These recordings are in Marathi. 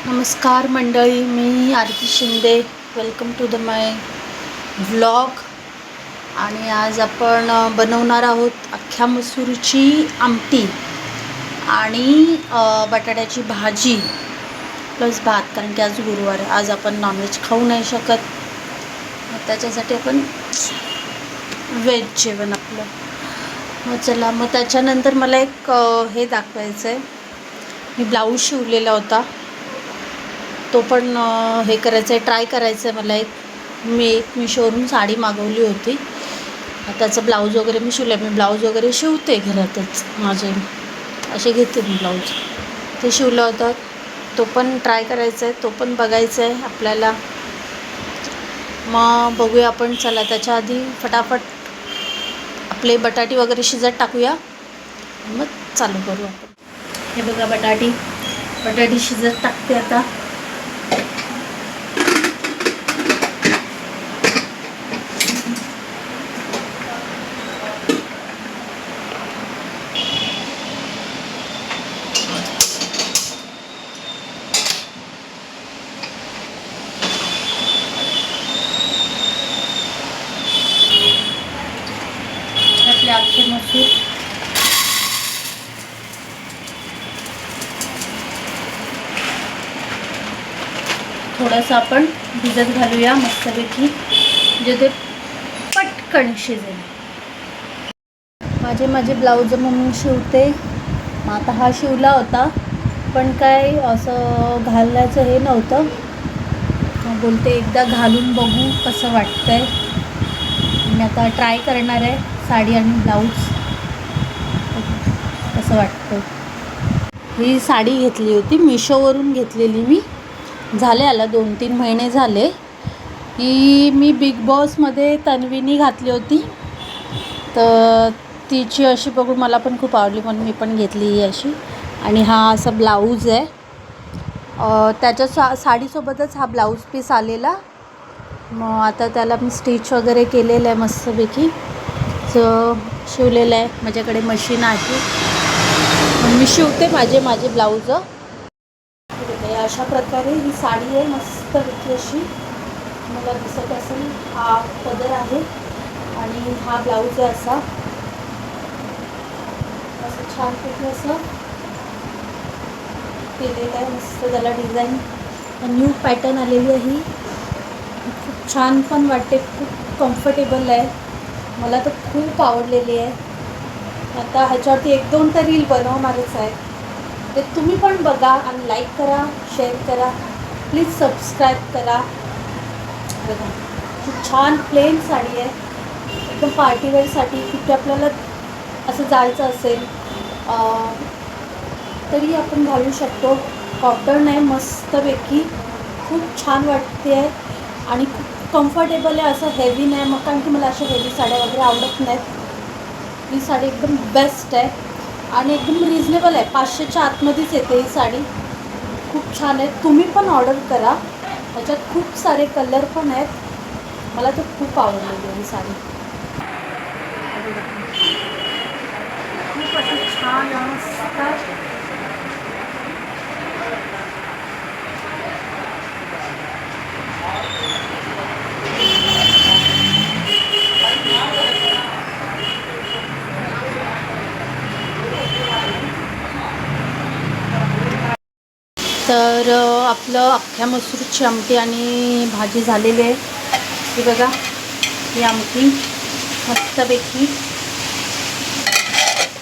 नमस्कार मंडळी, मी Aarti Shinde. Welcome to the my vlog. आणि आज आपण बनवणार आहोत अख्ख्या मसूरची आमटी आणि बटाट्याची भाजी प्लस भात, कारण की आज गुरुवार आहे. आज आपण नॉनव्हेज खाऊ नाही शकत, मग त्याच्यासाठी आपण व्हेज जेवण आपलं. मग चला, मग त्याच्यानंतर मला एक हे दाखवायचं आहे. मी ब्लाऊज शिवलेला होता, तो पण हे करायचं आहे, ट्राय करायचं आहे मला. एक मिशोवरून साडी मागवली होती, त्याचं ब्लाऊज वगैरे मी शिवलं. मी ब्लाऊज वगैरे शिवते घरातच, माझे असे घेते मी ब्लाऊज. ते शिवलं होतं, तो पण ट्राय करायचा आहे, तो पण बघायचा आहे आपल्याला. मग बघूया आपण. चला, त्याच्या आधी फटाफट आपले बटाटे वगैरे शिजत टाकूया, मग चालू करू आपण. हे बघा, बटाटे शिजत टाकते आता. आपले अख्खे मसूर थोडंसं आपण भिजत घालूया मस्तपैकी, म्हणजे ते पटकन शिजेल. माझे ब्लाऊज मग शिवते. मग आता हा शिवला होता, पण काय असं घालायचं हे नव्हतं. मग बोलते एकदा घालून बघू कसं वाटतंय. मी आता ट्राय करणार आहे साडी आणि ब्लाऊज, कसं वाटतं. ही साडी घेतली होती, मिशोवरून घेतलेली मी. झाले आला 2-3 महिने झाले. ही मी बिग बॉसमध्ये तन्वीनी घातली होती, तर तिची अशी बघून मला पण खूप आवडली, म्हणून मी पण घेतली ही अशी. आणि हा असा ब्लाऊज आहे, त्याच्या साडीसोबतच हा ब्लाऊज पीस आलेला. मग आता त्याला मी स्टिच वगैरे केलेलं आहे मस्तपैकी, शिवलेलं आहे. माझ्याकडे मशीन आहे, मी शिवते माझे ब्लाऊज. अशा प्रकारे ही साडी आहे, मस्तपैकी अशी मला दिसत असेल. हा पदर आहे आणि हा ब्लाऊज आहे असा छानपैकी असं केलेलं आहे. मस्त त्याला डिझाईन, न्यू पॅटर्न आलेली आहे. खूप छान पण वाटते, खूप कम्फर्टेबल आहे. मला तर खूप आवडलेली आहे. आता ह्याच्यावरती 1-2 तर रील बनवणारच आहे, ते तुम्ही पण बघा आणि लाईक करा, शेअर करा, प्लीज सबस्क्राईब करा. बघा, खूप छान प्लेन साडी आहे, एकदम पार्टीवेअरसाठी. कुठे आपल्याला असं जायचं असेल तरी आपण घालू शकतो. कॉटन आहे मस्तपैकी, खूप छान वाटते आहे आणि खूप कम्फर्टेबल आहे. असं हेवी नाही, मग कारण की मला अशा हेवी साड्या वगैरे आवडत नाहीत. ही साडी एकदम बेस्ट आहे आणि एकदम रिजनेबल आहे. 500च्या आतमध्येच येते ही साडी. खूप छान आहे, तुम्ही पण ऑर्डर करा. ह्याच्यात खूप सारे कलर पण आहेत. मला तर खूप आवडलेली आहे ही साडी. खूप अशी छान मस्त. तर आपलं अख्ख्या मसूरची आमटी आणि भाजी झालेली आहे. ही बघा, ही आमटी मस्तपैकी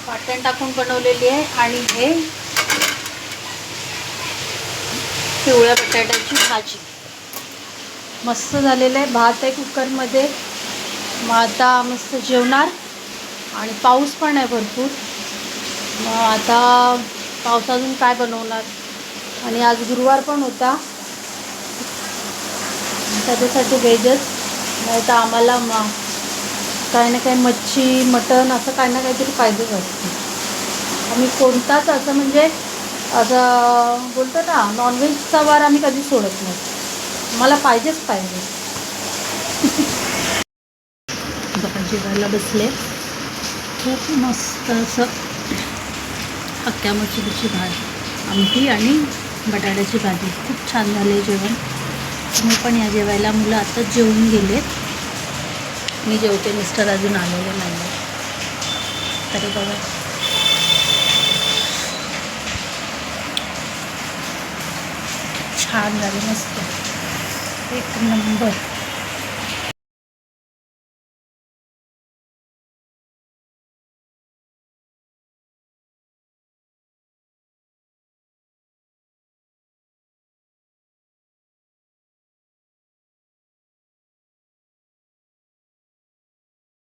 वाटण टाकून बनवलेली आहे. आणि हे पिवळ्या बटाट्याची भाजी मस्त झालेलं आहे. भात आहे कुकरमध्ये. मग आता मस्त जेवणार. आणि पाऊस पण आहे भरपूर, मग आता पावसातून काय बनवणार. आणि आज गुरुवार पण होता, त्याच्यासाठी व्हेजच. नाही तर आम्हाला काही ना काही मच्छी, मटण असं काही ना काहीतरी पाहिजेच असतं. आम्ही कोणताच असं म्हणजे असं बोलतो ना, नॉनव्हेजचा वार आम्ही कधी सोडत नाही, मला पाहिजेच पाहिजे. जेवायला बसले. खूप मस्त असं अख्ख्या मसूरची भाजी, आमटी आणि बटाट्याची भाजी. खूप छान झाले जेवण. तुम्ही पण या जेवायला. मुलं आताच जेवून गेलेत. मी जेवते, मिस्टर अजून आलेले नाही. तरी बघा छान झाले, मस्त, एक नंबर.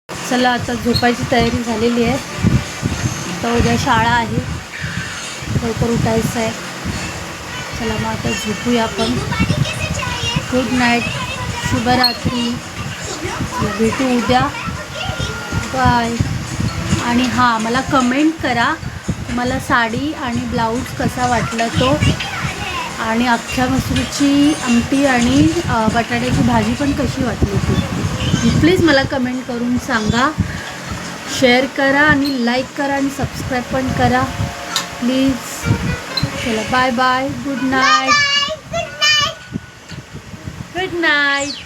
चला आता झोपायची तयारी झालेली आहे. आता उद्या शाळा आहे, लवकर उठायचं आहे. चला मग आता झोपूया आपण. गुड नाईट, शुभरात्री. भेटू उद्या. बाय. आणि हां, मला कमेंट करा तुम्हाला साडी आणि ब्लाऊज कसा वाटला तो. आणि अख्ख्या मसूरची आमटी आणि बटाट्याची भाजी पण कशी वाटली ती प्लीज मला कमेंट करून सांगा. शेअर करा आणि लाईक करा आणि सबस्क्राईब पण करा प्लीज. चला bye bye. Good night. Good night.